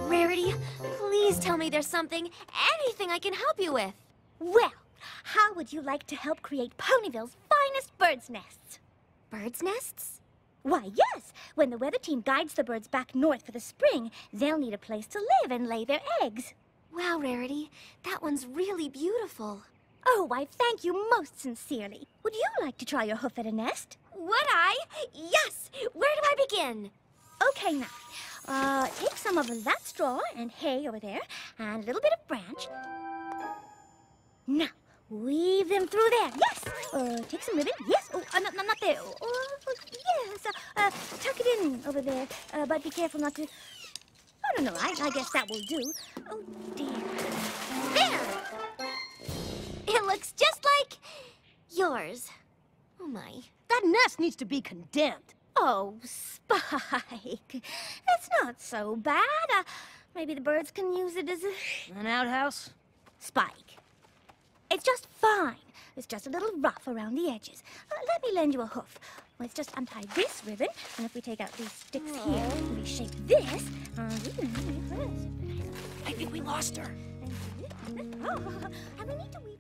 Rarity, please tell me there's anything I can help you with. Well, how would you like to help create Ponyville's finest birds' nests? Birds' nests? Why, yes. When the weather team guides the birds back north for the spring, they'll need a place to live and lay their eggs. Wow, Rarity, that one's really beautiful. Oh, I thank you most sincerely. Would you like to try your hoof at a nest? Would I? Yes! Where do I begin? Okay, now, take some of that straw and hay over there, and a little bit of branch. Now, weave them through there. Yes! Take some ribbon. Yes! Oh, not there. Yes, tuck it in over there, but be careful not to... Oh, no, I guess that will do. Oh, dear. There! It looks just like yours. Oh, my. That nest needs to be condemned. Oh, Spike. It's not so bad. Maybe the birds can use it as An outhouse? Spike. It's just fine. It's just a little rough around the edges. Let me lend you a hoof. Let's just untie this ribbon, and if we take out these sticks here, and we shape this... I think we lost her. And we need to weave...